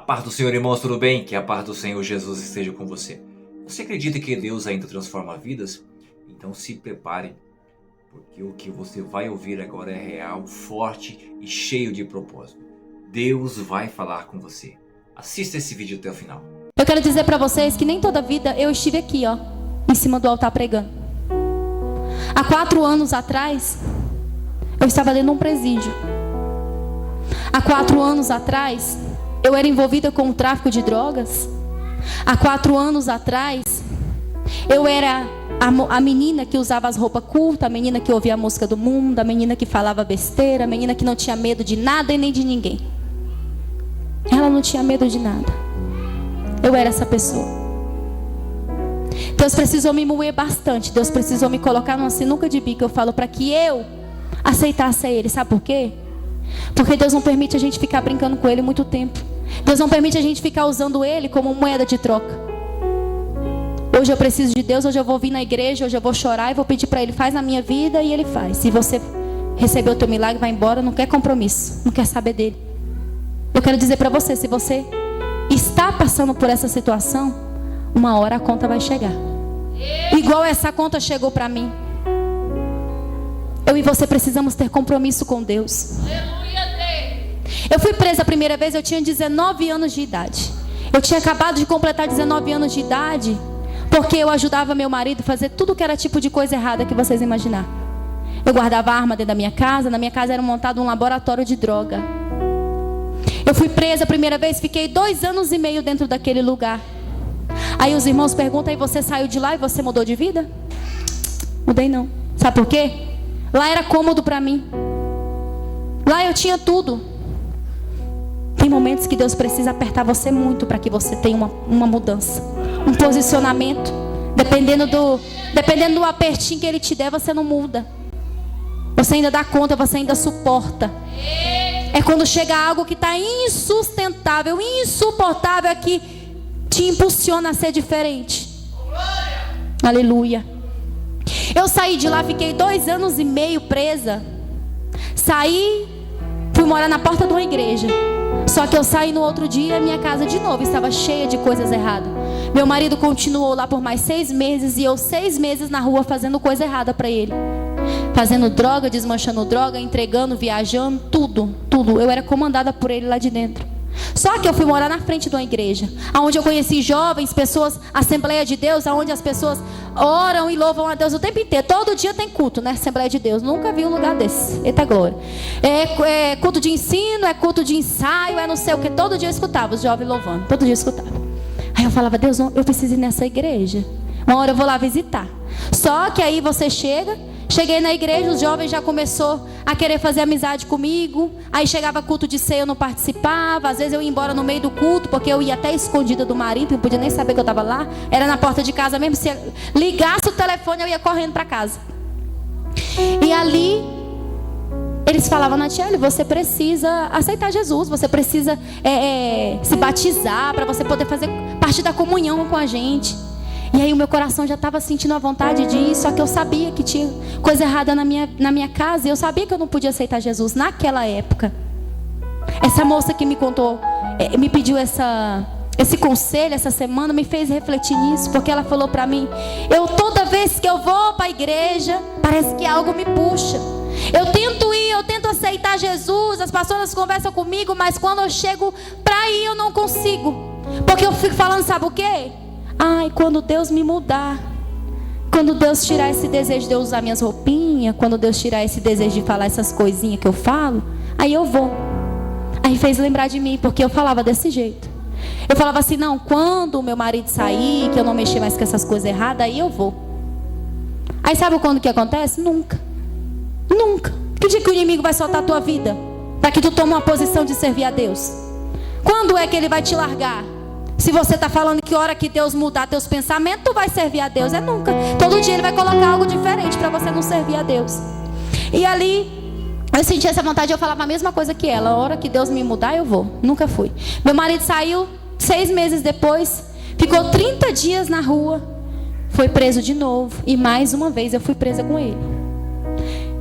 paz do Senhor, irmãos, tudo bem? Que a paz do Senhor Jesus esteja com você. Você acredita que Deus ainda transforma vidas? Então se prepare, porque o que você vai ouvir agora é real, forte e cheio de propósito. Deus vai falar com você. Assista esse vídeo até o final. Eu quero dizer para vocês que nem toda vida eu estive aqui, em cima do altar pregando. Há 4 anos atrás, eu estava dentro de um presídio. Há 4 anos atrás, eu era envolvida com o tráfico de drogas. Há 4 anos atrás, eu era a menina que usava as roupas curtas, a menina que ouvia a música do mundo, a menina que falava besteira, a menina que não tinha medo de nada e nem de ninguém. Ela não tinha medo de nada. Eu era essa pessoa. Deus precisou me moer bastante. Deus precisou me colocar numa sinuca de bico, eu falo, para que eu aceitasse Ele. Sabe por quê? Porque Deus não permite a gente ficar brincando com Ele muito tempo. Deus não permite a gente ficar usando Ele como moeda de troca. Hoje eu preciso de Deus, hoje eu vou vir na igreja, hoje eu vou chorar e vou pedir para Ele, faz na minha vida, e Ele faz. Se você recebeu o teu milagre, vai embora, não quer compromisso, não quer saber dele. Eu quero dizer para você, se você está passando por essa situação, uma hora a conta vai chegar. Igual essa conta chegou para mim. Eu e você precisamos ter compromisso com Deus. Eu fui presa a primeira vez, eu tinha 19 anos de idade. Eu tinha acabado de completar 19 anos de idade, porque eu ajudava meu marido a fazer tudo que era tipo de coisa errada que vocês imaginar. Eu guardava arma dentro da minha casa. Na minha casa era montado um laboratório de droga. Eu fui presa a primeira vez, fiquei 2 anos e meio dentro daquele lugar. Aí os irmãos perguntam, aí você saiu de lá e você mudou de vida? Mudei não. Sabe por quê? Lá era cômodo para mim. Lá eu tinha tudo. Tem momentos que Deus precisa apertar você muito para que você tenha uma mudança, um posicionamento. Dependendo do apertinho que Ele te der, você não muda. Você ainda dá conta, você ainda suporta. É quando chega algo que está insustentável, insuportável, é que te impulsiona a ser diferente. Aleluia. Eu saí de lá, fiquei 2 anos e meio presa. Saí, fui morar na porta de uma igreja. Só que eu saí no outro dia, minha casa de novo estava cheia de coisas erradas. Meu marido continuou lá por mais 6 meses e eu 6 meses na rua fazendo coisa errada para ele. Fazendo droga, desmanchando droga, entregando, viajando, tudo. Eu era comandada por ele lá de dentro. Só que eu fui morar na frente de uma igreja, onde eu conheci jovens, pessoas, Assembleia de Deus, onde as pessoas oram e louvam a Deus o tempo inteiro. Todo dia tem culto, né? Assembleia de Deus. Nunca vi um lugar desse. Eita glória. É culto de ensino, é culto de ensaio, é não sei o que. Todo dia eu escutava os jovens louvando. Todo dia eu escutava. Aí eu falava, Deus, eu preciso ir nessa igreja. Uma hora eu vou lá visitar. Só que aí você cheguei na igreja, os jovens já começou a querer fazer amizade comigo. Aí chegava culto de ceia, eu não participava. Às vezes eu ia embora no meio do culto, porque eu ia até escondida do marido, não podia nem saber que eu estava lá. Era na porta de casa mesmo. Se ligasse o telefone, eu ia correndo para casa. E ali eles falavam, Natiele, você precisa aceitar Jesus, você precisa se batizar para você poder fazer parte da comunhão com a gente. E aí o meu coração já estava sentindo a vontade de ir. Só que eu sabia que tinha coisa errada na minha casa. E eu sabia que eu não podia aceitar Jesus naquela época. Essa moça que me contou, me pediu esse conselho essa semana, me fez refletir nisso. Porque ela falou para mim, toda vez que eu vou para a igreja, parece que algo me puxa. Eu tento ir, eu tento aceitar Jesus, as pastoras conversam comigo, mas quando eu chego para ir eu não consigo. Porque eu fico falando, sabe o quê? Ai, quando Deus me mudar, quando Deus tirar esse desejo de eu usar minhas roupinhas, quando Deus tirar esse desejo de falar essas coisinhas que eu falo, aí eu vou. Aí fez lembrar de mim, porque eu falava desse jeito. Eu falava assim, não, quando o meu marido sair, que eu não mexer mais com essas coisas erradas, aí eu vou. Aí sabe quando que acontece? Nunca. Que dia que o inimigo vai soltar a tua vida para que tu tome uma posição de servir a Deus? Quando é que ele vai te largar? Se você está falando que hora que Deus mudar teus pensamentos, tu vai servir a Deus. É nunca. Todo dia Ele vai colocar algo diferente para você não servir a Deus. E ali, eu senti essa vontade, eu falava a mesma coisa que ela. A hora que Deus me mudar, eu vou. Nunca fui. Meu marido saiu 6 meses depois, ficou 30 dias na rua, foi preso de novo. E mais uma vez eu fui presa com ele.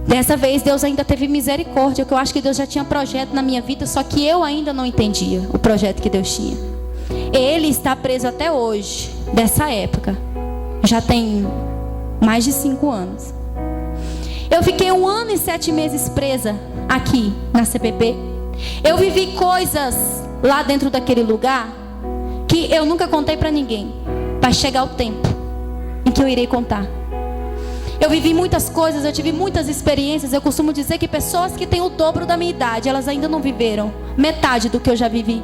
Dessa vez Deus ainda teve misericórdia, que eu acho que Deus já tinha projeto na minha vida, só que eu ainda não entendia o projeto que Deus tinha. Ele está preso até hoje, dessa época. Já tem mais de 5 anos. Eu fiquei 1 ano e 7 meses presa aqui na CPP. Eu vivi coisas lá dentro daquele lugar que eu nunca contei para ninguém. Vai chegar o tempo em que eu irei contar. Eu vivi muitas coisas, eu tive muitas experiências. Eu costumo dizer que pessoas que têm o dobro da minha idade, elas ainda não viveram metade do que eu já vivi.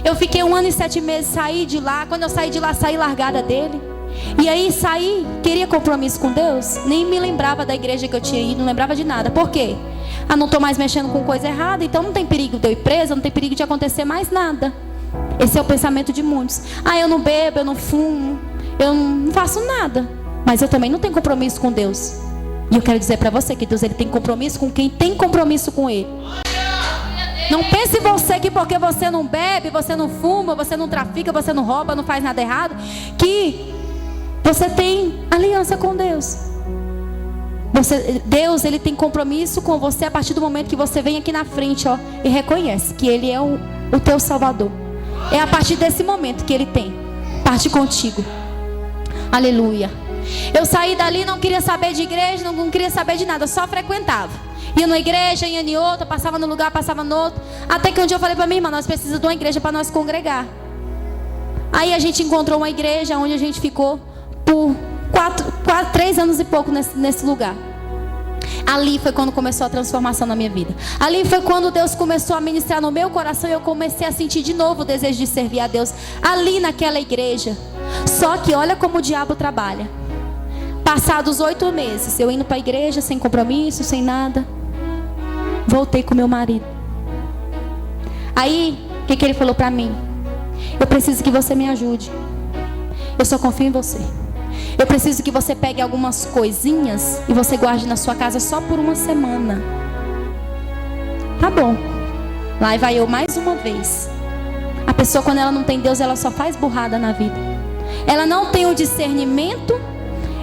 Eu fiquei 1 ano e 7 meses, saí de lá. Quando eu saí de lá, saí largada dele. E aí saí, queria compromisso com Deus. Nem me lembrava da igreja que eu tinha ido, não lembrava de nada. Por quê? Não estou mais mexendo com coisa errada, então não tem perigo de eu ir presa, não tem perigo de acontecer mais nada. Esse é o pensamento de muitos. Eu não bebo, eu não fumo, eu não faço nada. Mas eu também não tenho compromisso com Deus. E eu quero dizer para você que Deus, ele tem compromisso com quem tem compromisso com Ele. Não pense você que porque você não bebe, você não fuma, você não trafica, você não rouba, não faz nada errado, que você tem aliança com Deus. Deus, ele tem compromisso com você a partir do momento que você vem aqui na frente, e reconhece que Ele é o teu Salvador. É a partir desse momento que Ele tem parte contigo. Aleluia. Eu saí dali, não queria saber de igreja, não queria saber de nada, só frequentava. Ia numa igreja, ia em outra, passava num lugar, passava no outro. Até que um dia eu falei para minha irmã, nós precisamos de uma igreja para nós congregar. Aí a gente encontrou uma igreja onde a gente ficou por 3 anos e pouco nesse lugar. Ali foi quando começou a transformação na minha vida. Ali foi quando Deus começou a ministrar no meu coração e eu comecei a sentir de novo o desejo de servir a Deus. Ali naquela igreja. Só que olha como o diabo trabalha. Passados 8 meses, eu indo para a igreja sem compromisso, sem nada. Voltei com meu marido. Aí, o que ele falou para mim? Eu preciso que você me ajude. Eu só confio em você. Eu preciso que você pegue algumas coisinhas e você guarde na sua casa só por 1 semana. Tá bom. Lá vai eu mais uma vez. A pessoa, quando ela não tem Deus, ela só faz burrada na vida. Ela não tem o discernimento,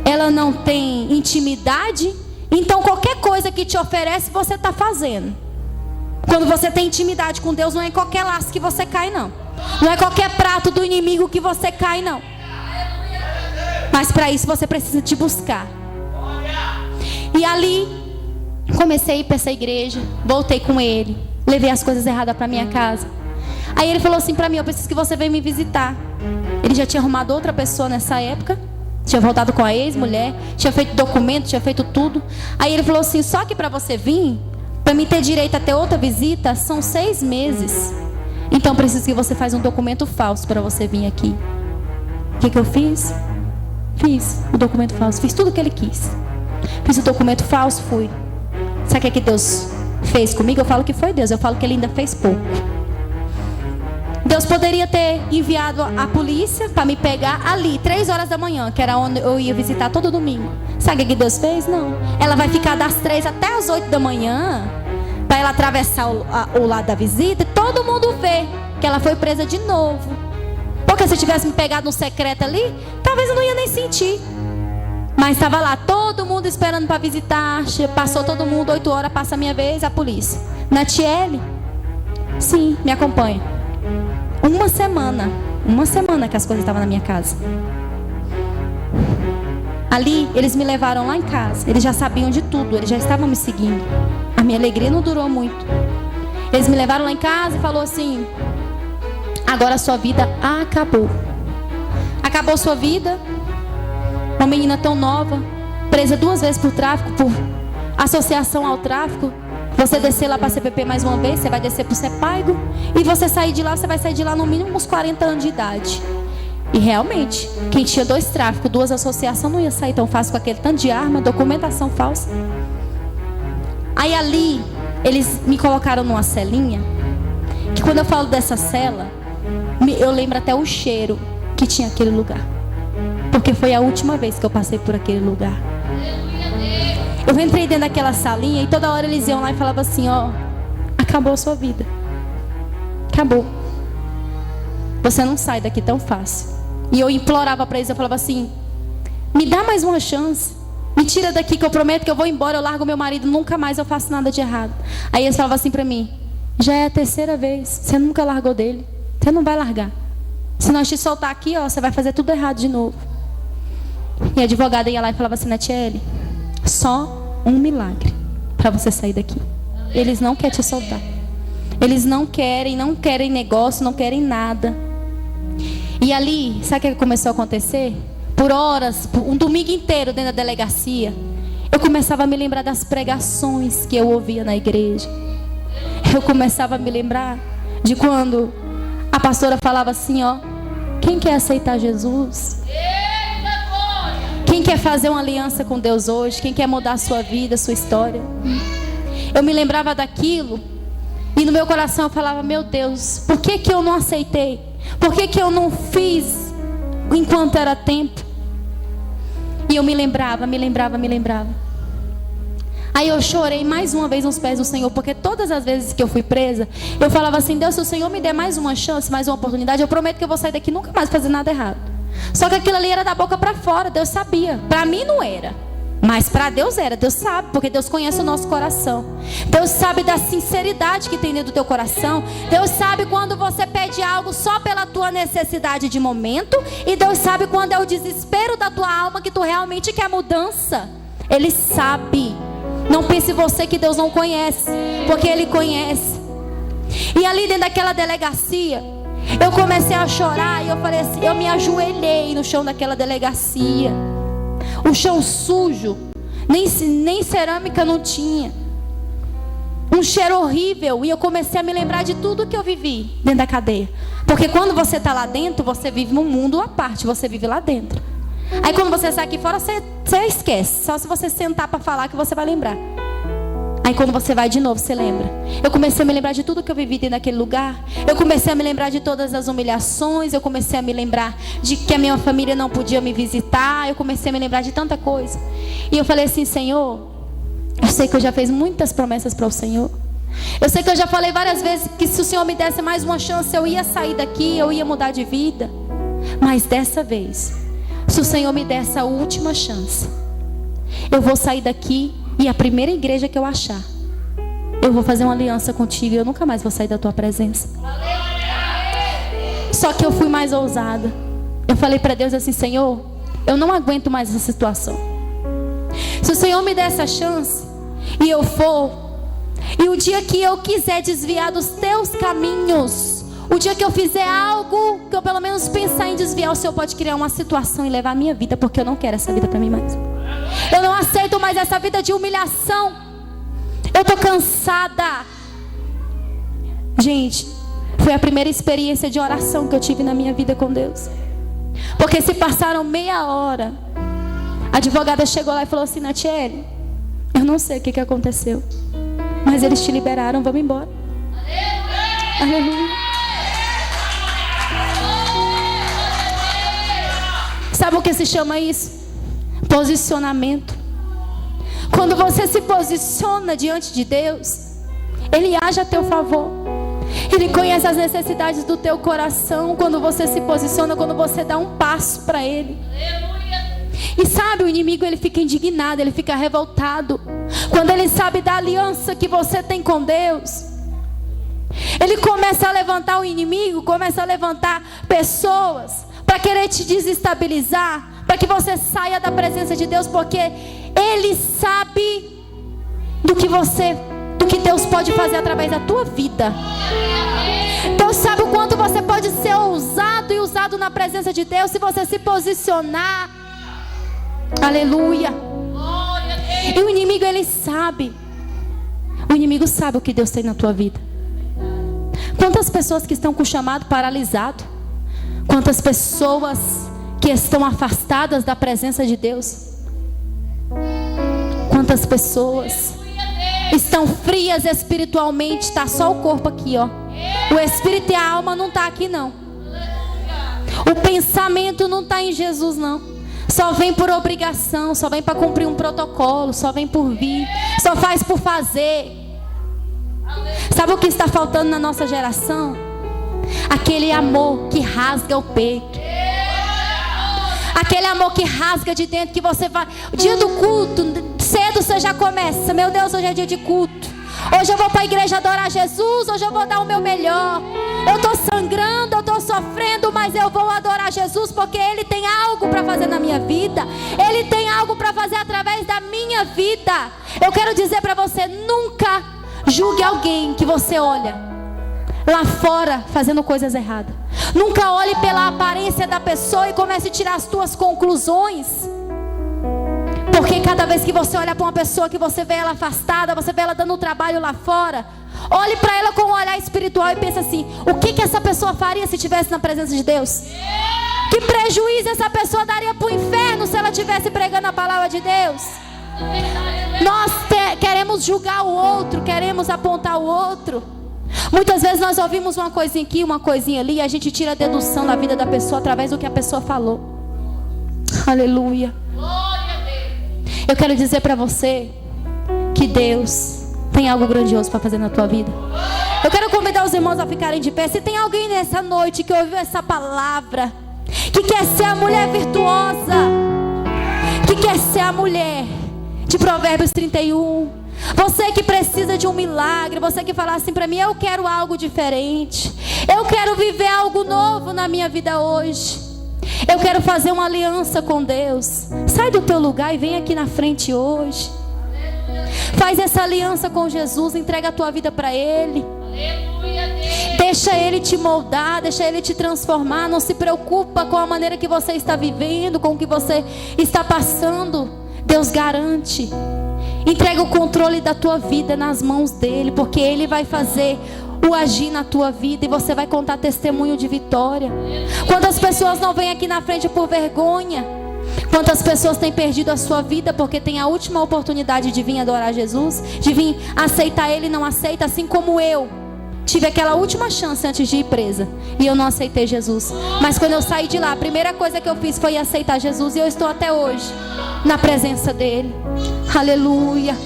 ela não tem intimidade. Então qualquer coisa que te oferece, você está fazendo. Quando você tem intimidade com Deus, não é em qualquer laço que você cai, não. Não é qualquer prato do inimigo que você cai, não. Mas para isso você precisa te buscar. E ali comecei a ir para essa igreja. Voltei com ele. Levei as coisas erradas para minha casa. Aí ele falou assim para mim, eu preciso que você venha me visitar. Ele já tinha arrumado outra pessoa nessa época. Tinha voltado com a ex-mulher. Tinha feito documento, tinha feito tudo. Aí ele falou assim, só que para você vir, para mim ter direito a ter outra visita, são 6 meses. Então preciso que você faça um documento falso para você vir aqui. O que eu fiz? Fiz o documento falso, fiz tudo o que ele quis. Fiz o documento falso, fui. Sabe o que Deus fez comigo? Eu falo que foi Deus, eu falo que ele ainda fez pouco. Deus poderia ter enviado a polícia para me pegar ali, 3 horas da manhã, que era onde eu ia visitar todo domingo. Sabe o que Deus fez? Não. Ela vai ficar das 3 até as 8 da manhã, para ela atravessar o lado da visita, e todo mundo vê que ela foi presa de novo. Porque se tivesse me pegado no secreto ali, talvez eu não ia nem sentir. Mas estava lá, todo mundo esperando para visitar. Passou todo mundo, 8 horas, passa a minha vez, a polícia. Natiele? Sim, me acompanha. 1 semana que as coisas estavam na minha casa. Ali, eles me levaram lá em casa. Eles já sabiam de tudo, eles já estavam me seguindo. A minha alegria não durou muito. Eles me levaram lá em casa e falou assim, agora a sua vida acabou. Acabou sua vida. Uma menina tão nova, presa 2 vezes por tráfico, por associação ao tráfico. Você descer lá para a CPP mais uma vez, você vai descer para o Sepaigo. E você sair de lá, você vai sair de lá no mínimo uns 40 anos de idade. E realmente, quem tinha 2 tráficos, 2 associações, não ia sair tão fácil com aquele tanto de arma, documentação falsa. Aí ali, eles me colocaram numa celinha, que quando eu falo dessa cela, eu lembro até o cheiro que tinha aquele lugar. Porque foi a última vez que eu passei por aquele lugar. Eu entrei dentro daquela salinha e toda hora eles iam lá e falavam assim, acabou a sua vida. Acabou. Você não sai daqui tão fácil. E eu implorava para eles, eu falava assim, me dá mais uma chance. Me Me tira daqui que eu prometo que eu vou embora, eu largo meu marido, nunca mais eu faço nada de errado. Aí eles falavam assim pra mim: já é a terceira vez, você nunca largou dele, você não vai largar. Se nós te soltar aqui, ó, você vai fazer tudo errado de novo. E a advogada ia lá e falava assim: Natiele, só um milagre para você sair daqui. Eles não querem te soltar. Eles não querem negócio, não querem nada. E ali, sabe o que começou a acontecer? Por horas, um domingo inteiro dentro da delegacia, eu começava a me lembrar das pregações que eu ouvia na igreja. Eu começava a me lembrar de quando a pastora falava assim, ó: quem quer aceitar Jesus? Quem quer fazer uma aliança com Deus hoje? Quem quer mudar a sua vida, a sua história? Eu me lembrava daquilo e no meu coração eu falava: meu Deus, por que que eu não aceitei? Por que que eu não fiz enquanto era tempo? E eu me lembrava. Aí eu chorei mais uma vez nos pés do Senhor, porque todas as vezes que eu fui presa, eu falava assim: Deus, se o Senhor me der mais uma chance, mais uma oportunidade, eu prometo que eu vou sair daqui nunca mais fazer nada errado. Só que aquilo ali era da boca para fora, Deus sabia. Para mim não era, mas para Deus era. Deus sabe, porque Deus conhece o nosso coração. Deus sabe da sinceridade que tem dentro do teu coração. Deus sabe quando você pede algo só pela tua necessidade de momento, e Deus sabe quando é o desespero da tua alma que tu realmente quer mudança. Ele sabe. Não pense você que Deus não conhece, porque Ele conhece. E ali dentro daquela delegacia, eu comecei a chorar e eu falei assim, eu me ajoelhei no chão daquela delegacia. O chão sujo, nem cerâmica não tinha. Um cheiro horrível. E eu comecei a me lembrar de tudo que eu vivi dentro da cadeia. Porque quando você está lá dentro, você vive num mundo à parte, você vive lá dentro. Aí quando você sai aqui fora, você esquece. Só se você sentar para falar que você vai lembrar. Aí quando você vai de novo, você lembra. Eu comecei a me lembrar de tudo que eu vivi dentro daquele lugar. Eu comecei a me lembrar de todas as humilhações. Eu comecei a me lembrar de que a minha família não podia me visitar. Eu comecei a me lembrar de tanta coisa. E eu falei assim: Senhor, eu sei que eu já fiz muitas promessas para o Senhor. Eu sei que eu já falei várias vezes que se o Senhor me desse mais uma chance, eu ia sair daqui, eu ia mudar de vida. Mas dessa vez, se o Senhor me der essa última chance, eu vou sair daqui e a primeira igreja que eu achar, eu vou fazer uma aliança contigo e eu nunca mais vou sair da tua presença. Só que eu fui mais ousada. Eu falei para Deus assim: Senhor, eu não aguento mais essa situação. Se o Senhor me der essa chance e eu for, e o dia que eu quiser desviar dos teus caminhos, o dia que eu fizer algo que eu pelo menos pensar em desviar, o Senhor pode criar uma situação e levar a minha vida, porque eu não quero essa vida para mim mais. Eu não aceito mais essa vida de humilhação. Eu estou cansada. Gente, foi a primeira experiência de oração que eu tive na minha vida com Deus. Porque se passaram meia hora, a advogada chegou lá e falou assim: Natiele, eu não sei o que aconteceu, mas eles te liberaram, vamos embora. Aleluia. Sabe o que se chama isso? Posicionamento. Quando você se posiciona diante de Deus, Ele age a teu favor. Ele conhece as necessidades do teu coração. Quando você se posiciona, quando você dá um passo para Ele. E sabe, o inimigo, ele fica indignado, ele fica revoltado quando ele sabe da aliança que você tem com Deus. Ele começa a levantar o inimigo, começa a levantar pessoas para querer te desestabilizar, para que você saia da presença de Deus, porque Ele sabe do que Deus pode fazer através da tua vida. Deus sabe o quanto você pode ser ousado e usado na presença de Deus se você se posicionar. Aleluia. E o inimigo, ele sabe. O inimigo sabe o que Deus tem na tua vida. Quantas pessoas que estão com o chamado paralisado, quantas pessoas que estão afastadas da presença de Deus, quantas pessoas estão frias espiritualmente. Está só o corpo aqui, ó. O espírito e a alma não está aqui, não. O pensamento não está em Jesus, não. Só vem por obrigação, só vem para cumprir um protocolo, só vem por vir, só faz por fazer. Sabe o que está faltando na nossa geração? Aquele amor que rasga o peito. Aquele amor que rasga de dentro, que você vai... Dia do culto, cedo você já começa. Meu Deus, hoje é dia de culto. Hoje eu vou para a igreja adorar Jesus. Hoje eu vou dar o meu melhor. Eu estou sangrando, eu estou sofrendo, mas eu vou adorar Jesus, porque Ele tem algo para fazer na minha vida. Ele tem algo para fazer através da minha vida. Eu quero dizer para você, nunca julgue alguém que você olha lá fora fazendo coisas erradas. Nunca olhe pela aparência da pessoa e comece a tirar as tuas conclusões. Porque cada vez que você olha para uma pessoa, que você vê ela afastada, você vê ela dando um trabalho lá fora, olhe para ela com um olhar espiritual e pense assim: o que essa pessoa faria se estivesse na presença de Deus? Que prejuízo essa pessoa daria para o inferno se ela estivesse pregando a palavra de Deus? Nós queremos julgar o outro, queremos apontar o outro. Muitas vezes nós ouvimos uma coisinha aqui, uma coisinha ali, e a gente tira a dedução da vida da pessoa através do que a pessoa falou. Aleluia. Eu quero dizer para você que Deus tem algo grandioso para fazer na tua vida. Eu quero convidar os irmãos a ficarem de pé. Se tem alguém nessa noite que ouviu essa palavra, que quer ser a mulher virtuosa, que quer ser a mulher de Provérbios 31, você que precisa de um milagre, você que fala assim para mim: eu quero algo diferente, eu quero viver algo novo na minha vida hoje, eu quero fazer uma aliança com Deus. Sai do teu lugar e vem aqui na frente hoje. Faz essa aliança com Jesus, entrega a tua vida para Ele. Deixa Ele te moldar, deixa Ele te transformar. Não se preocupa com a maneira que você está vivendo, com o que você está passando. Deus garante. Entrega o controle da tua vida nas mãos dEle, porque Ele vai fazer o agir na tua vida e você vai contar testemunho de vitória. Quantas pessoas não vêm aqui na frente por vergonha? Quantas pessoas têm perdido a sua vida porque tem a última oportunidade de vir adorar Jesus, de vir aceitar Ele e não aceita, assim como eu tive aquela última chance antes de ir presa e eu não aceitei Jesus. Mas quando eu saí de lá, a primeira coisa que eu fiz foi aceitar Jesus, e eu estou até hoje na presença dEle. Aleluia.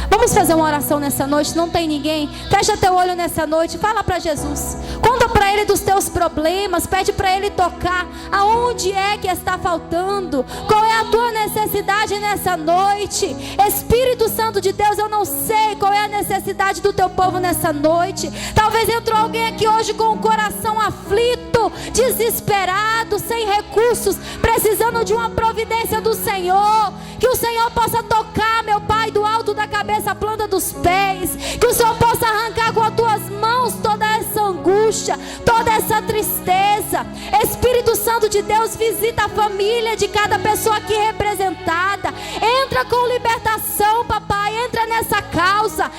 Vamos fazer uma oração nessa noite. Não tem ninguém? Fecha teu olho nessa noite. Fala para Jesus. Conta para Ele dos teus problemas. Pede para Ele tocar aonde é que está faltando. Qual é a tua necessidade nessa noite? Espírito Santo de Deus, eu não sei qual é a necessidade do teu povo nessa noite. Talvez entrou alguém aqui hoje com o coração aflito, desesperado, sem recursos, precisando de uma providência do Senhor. Que o Senhor possa tocar, meu Pai, do alto da cabeça à planta dos pés. Que o Senhor possa arrancar com as tuas mãos toda essa angústia, toda essa tristeza. Espírito Santo de Deus, visita a família de cada pessoa aqui representada. Entra com libertação, papai, entra nessa causa.